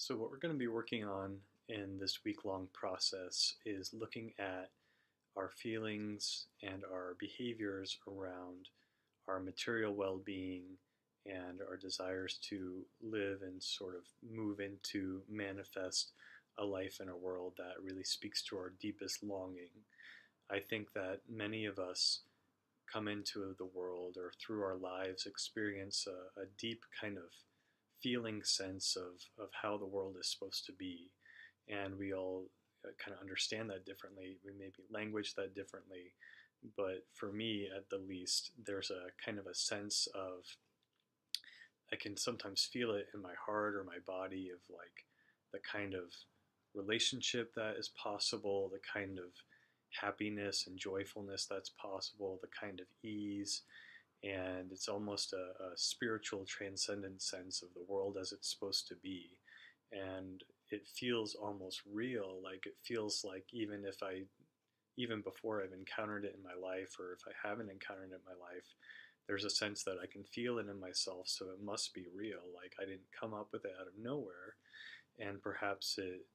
So, what we're going to be working on in this week-long process is looking at our feelings and our behaviors around our material well-being and our desires to live and sort of move into manifest a life in a world that really speaks to our deepest longing. I think that many of us come into the world or through our lives experience a deep kind of feeling sense of how the world is supposed to be. And we all kind of understand that differently. We maybe language that differently. But for me, at the least, there's a kind of a sense of, I can sometimes feel it in my heart or my body of like the kind of relationship that is possible, the kind of happiness and joyfulness that's possible, the kind of ease, and it's almost a spiritual transcendent sense of the world as it's supposed to be. And it feels almost real, like it feels like even before I've encountered it in my life, or if I haven't encountered it in my life, there's a sense that I can feel it in myself, so it must be real. Like I didn't come up with it out of nowhere. And perhaps it,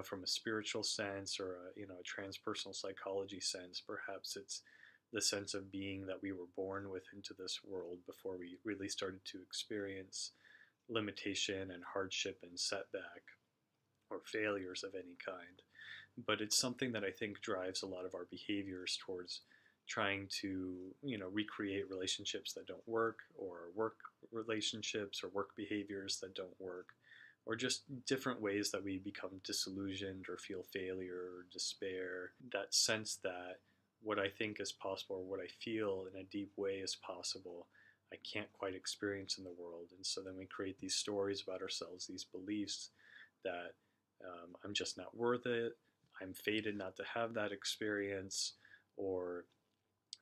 from a spiritual sense or a transpersonal psychology sense, perhaps it's the sense of being that we were born with into this world before we really started to experience limitation and hardship and setback or failures of any kind. But it's something that I think drives a lot of our behaviors towards trying to, recreate relationships that don't work, or work relationships or work behaviors that don't work, or just different ways that we become disillusioned or feel failure or despair. That sense that what I think is possible or what I feel in a deep way is possible, I can't quite experience in the world. And so then we create these stories about ourselves, these beliefs that I'm just not worth it, I'm fated not to have that experience, or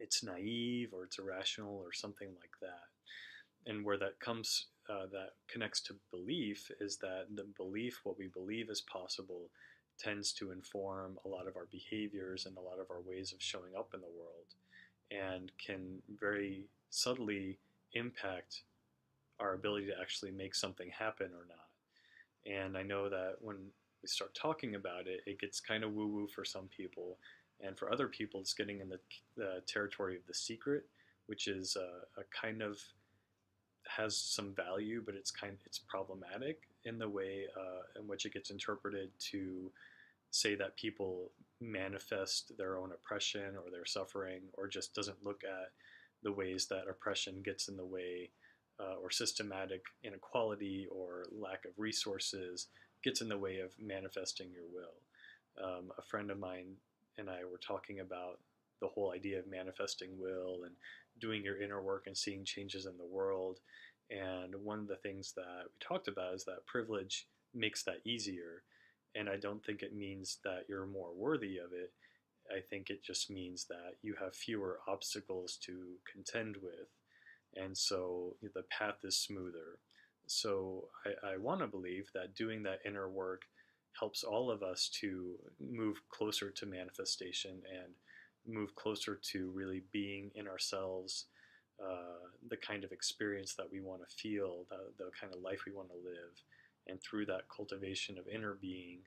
it's naive, or it's irrational, or something like that. And where that comes, that connects to belief, is that the belief, what we believe is possible, tends to inform a lot of our behaviors and a lot of our ways of showing up in the world, and can very subtly impact our ability to actually make something happen or not. And I know that when we start talking about it, it gets kind of woo woo for some people. And for other people, it's getting in the territory of the secret, which is a kind of has some value, but it's problematic in the way in which it gets interpreted to say that people manifest their own oppression or their suffering, or just doesn't look at the ways that oppression gets in the way, or systematic inequality or lack of resources gets in the way of manifesting your will. A friend of mine and I were talking about the whole idea of manifesting will and doing your inner work and seeing changes in the world. And one of the things that we talked about is that privilege makes that easier. And I don't think it means that you're more worthy of it. I think it just means that you have fewer obstacles to contend with. And so the path is smoother. So I want to believe that doing that inner work helps all of us to move closer to manifestation and move closer to really being in ourselves, the kind of experience that we want to feel, the kind of life we want to live. And through that cultivation of inner being,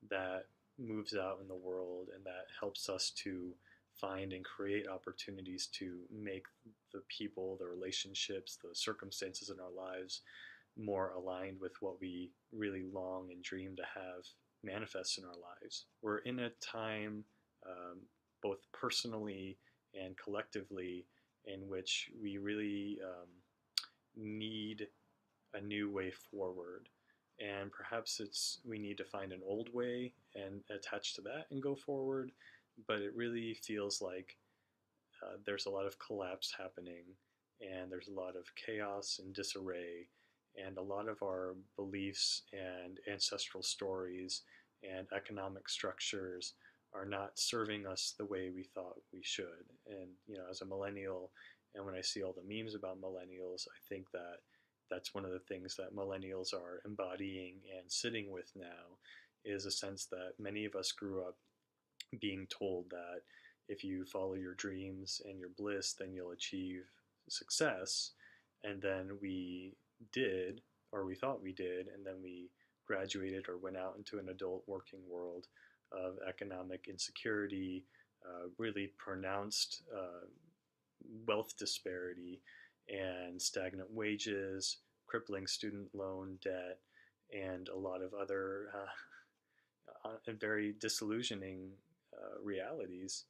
that moves out in the world and that helps us to find and create opportunities to make the people, the relationships, the circumstances in our lives more aligned with what we really long and dream to have manifest in our lives. We're in a time, both personally and collectively, in which we really need a new way forward. And perhaps we need to find an old way and attach to that and go forward. But it really feels like there's a lot of collapse happening, and there's a lot of chaos and disarray, and a lot of our beliefs and ancestral stories and economic structures are not serving us the way we thought we should. And as a millennial, and when I see all the memes about millennials, I think that that's one of the things that millennials are embodying and sitting with now, is a sense that many of us grew up being told that if you follow your dreams and your bliss, then you'll achieve success. And then we did, or we thought we did, and then we graduated or went out into an adult working world of economic insecurity, really pronounced wealth disparity, and stagnant wages, crippling student loan debt, and a lot of other very disillusioning realities.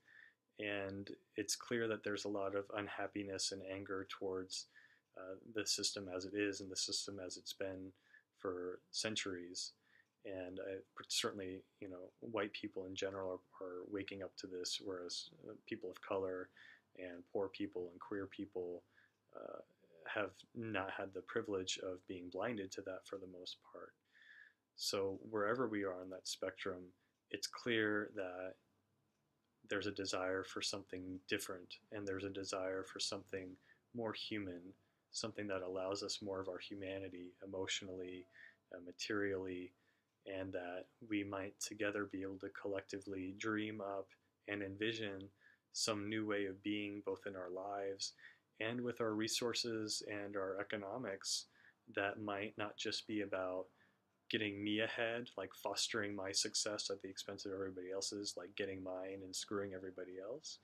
And it's clear that there's a lot of unhappiness and anger towards the system as it is and the system as it's been for centuries. And certainly, white people in general are waking up to this, whereas people of color and poor people and queer people uh, have not had the privilege of being blinded to that for the most part. So wherever we are on that spectrum, it's clear that there's a desire for something different, and there's a desire for something more human, something that allows us more of our humanity emotionally, materially, and that we might together be able to collectively dream up and envision some new way of being, both in our lives and with our resources and our economics, that might not just be about getting me ahead, like fostering my success at the expense of everybody else's, like getting mine and screwing everybody else,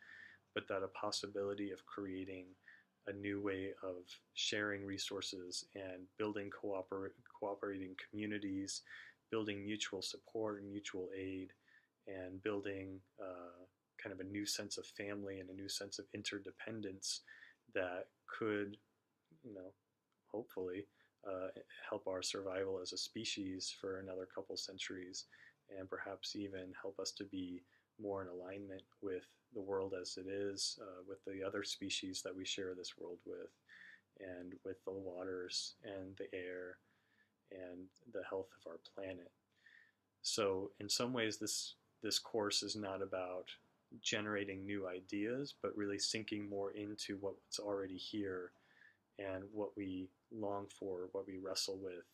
but that a possibility of creating a new way of sharing resources and building cooperating communities, building mutual support and mutual aid, and building kind of a new sense of family and a new sense of interdependence that could, hopefully, help our survival as a species for another couple centuries, and perhaps even help us to be more in alignment with the world as it is, with the other species that we share this world with, and with the waters and the air and the health of our planet. So in some ways, this course is not about generating new ideas, but really sinking more into what's already here and what we long for, what we wrestle with,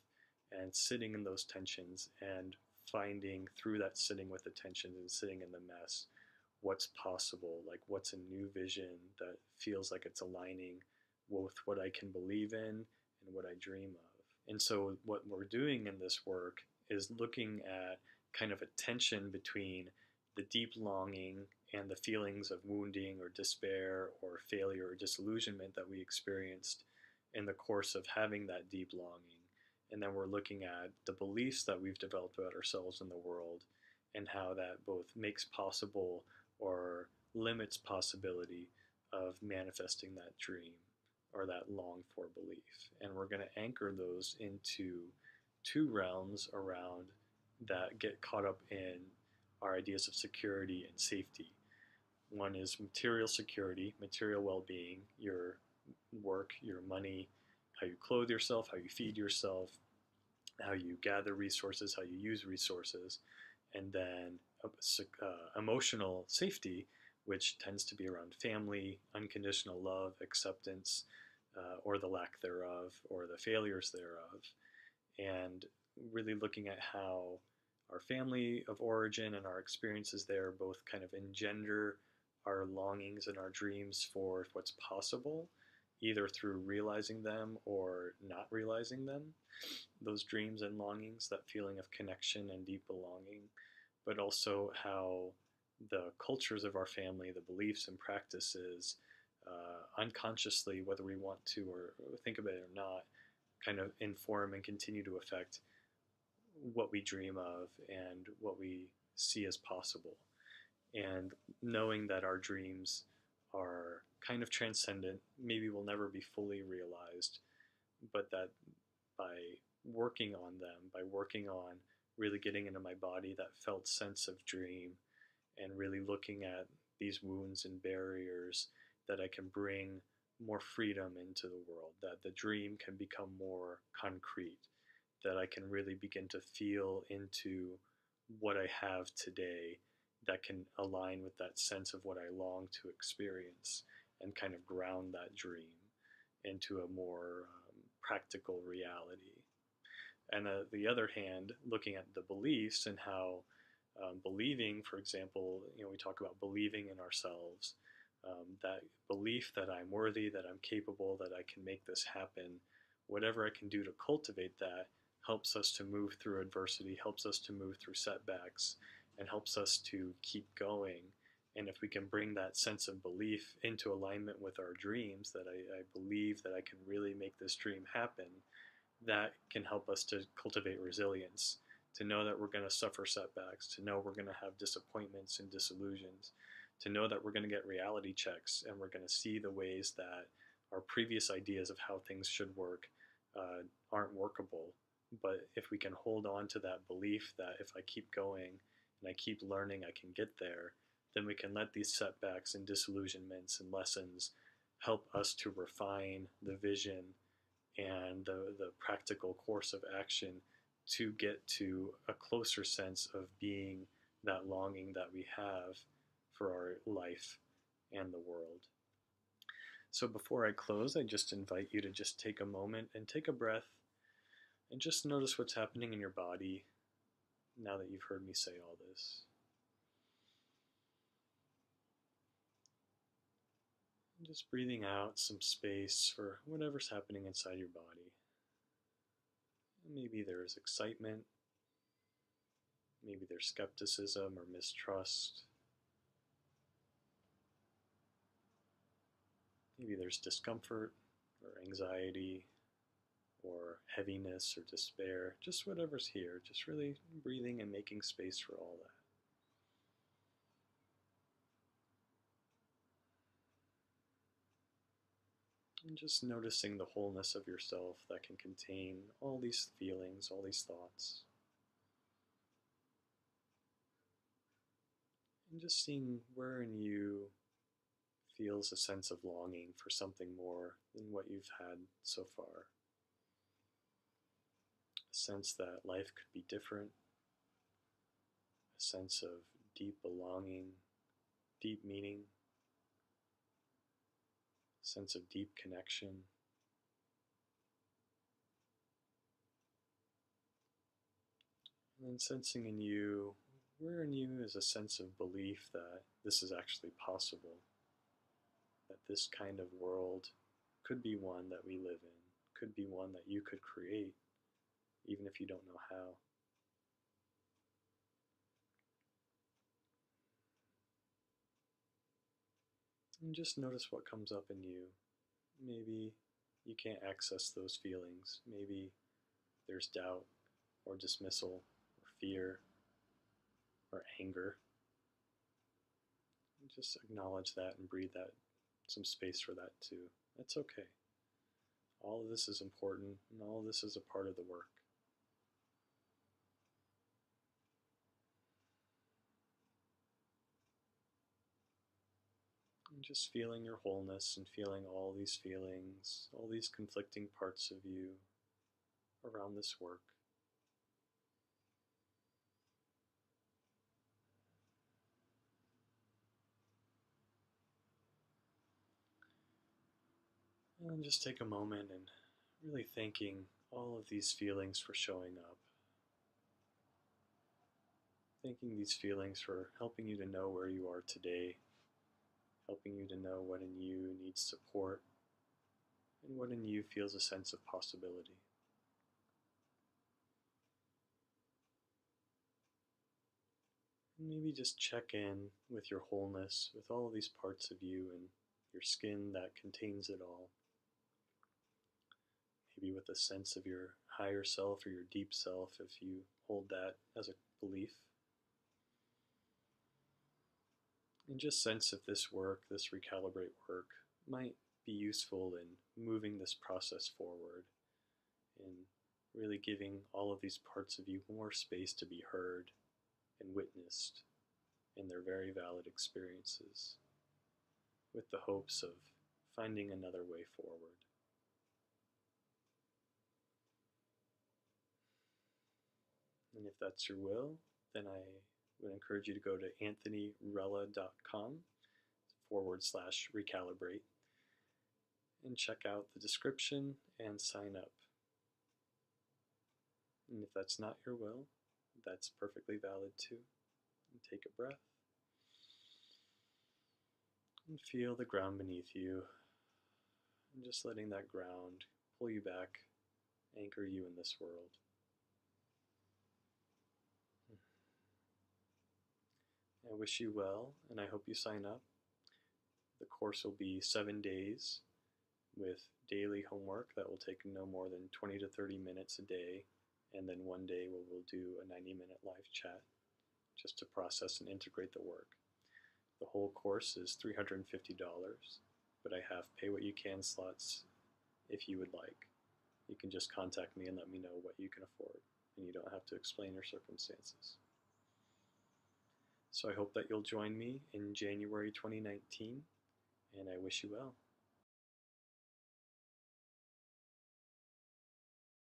and sitting in those tensions and finding through that sitting with the tensions and sitting in the mess what's possible, like what's a new vision that feels like it's aligning with what I can believe in and what I dream of. And so what we're doing in this work is looking at kind of a tension between the deep longing and the feelings of wounding or despair or failure or disillusionment that we experienced in the course of having that deep longing. And then we're looking at the beliefs that we've developed about ourselves and the world, and how that both makes possible or limits possibility of manifesting that dream or that longed for belief. And we're going to anchor those into two realms around that get caught up in our ideas of security and safety. One is material security, material well-being, your work, your money, how you clothe yourself, how you feed yourself, how you gather resources, how you use resources, and then emotional safety, which tends to be around family, unconditional love, acceptance, or the lack thereof, or the failures thereof, and really looking at how our family of origin and our experiences there both kind of engender our longings and our dreams for what's possible, either through realizing them or not realizing them, those dreams and longings, that feeling of connection and deep belonging, but also how the cultures of our family, the beliefs and practices, unconsciously, whether we want to or think about it or not, kind of inform and continue to affect what we dream of and what we see as possible. And knowing that our dreams are kind of transcendent, maybe will never be fully realized, but that by working on them, by working on really getting into my body that felt sense of dream, and really looking at these wounds and barriers, that I can bring more freedom into the world, that the dream can become more concrete, that I can really begin to feel into what I have today that can align with that sense of what I long to experience, and kind of ground that dream into a more practical reality. And the other hand, looking at the beliefs and how believing, for example, we talk about believing in ourselves, that belief that I'm worthy, that I'm capable, that I can make this happen, whatever I can do to cultivate that helps us to move through adversity, helps us to move through setbacks, and helps us to keep going. And if we can bring that sense of belief into alignment with our dreams, that I believe that I can really make this dream happen, that can help us to cultivate resilience, to know that we're going to suffer setbacks, to know we're going to have disappointments and disillusions, to know that we're going to get reality checks and we're going to see the ways that our previous ideas of how things should work aren't workable. But if we can hold on to that belief that if I keep going and I keep learning, I can get there, then we can let these setbacks and disillusionments and lessons help us to refine the vision and the practical course of action to get to a closer sense of being that longing that we have for our life and the world. So before I close, I just invite you to just take a moment and take a breath and just notice what's happening in your body now that you've heard me say all this. And just breathing out some space for whatever's happening inside your body. Maybe there's excitement, maybe there's skepticism or mistrust, maybe there's discomfort or anxiety or heaviness or despair, just whatever's here, just really breathing and making space for all that. And just noticing the wholeness of yourself that can contain all these feelings, all these thoughts. And just seeing where in you feels a sense of longing for something more than what you've had so far. A sense that life could be different, a sense of deep belonging, deep meaning, a sense of deep connection. And then sensing in you, where in you is a sense of belief that this is actually possible, that this kind of world could be one that we live in, could be one that you could create, even if you don't know how. And just notice what comes up in you. Maybe you can't access those feelings. Maybe there's doubt or dismissal or fear or anger. And just acknowledge that and breathe that, some space for that too. That's okay. All of this is important and all of this is a part of the work. And just feeling your wholeness and feeling all these feelings, all these conflicting parts of you around this work. And just take a moment and really thanking all of these feelings for showing up. Thanking these feelings for helping you to know where you are today, helping you to know what in you needs support, and what in you feels a sense of possibility. And maybe just check in with your wholeness, with all of these parts of you and your skin that contains it all. Maybe with a sense of your higher self or your deep self, if you hold that as a belief. And just sense if this work, this Recalibrate work, might be useful in moving this process forward, in really giving all of these parts of you more space to be heard and witnessed in their very valid experiences, with the hopes of finding another way forward. And if that's your will, then I would encourage you to go to anthonyrella.com/recalibrate and check out the description and sign up. And if that's not your will, that's perfectly valid too. And take a breath and feel the ground beneath you, and just letting that ground pull you back, anchor you in this world. I wish you well, and I hope you sign up. The course will be 7 days with daily homework that will take no more than 20 to 30 minutes a day, and then one day we'll do a 90-minute live chat just to process and integrate the work. The whole course is $350, but I have pay what you can slots if you would like. You can just contact me and let me know what you can afford, and you don't have to explain your circumstances. So I hope that you'll join me in January 2019, and I wish you well.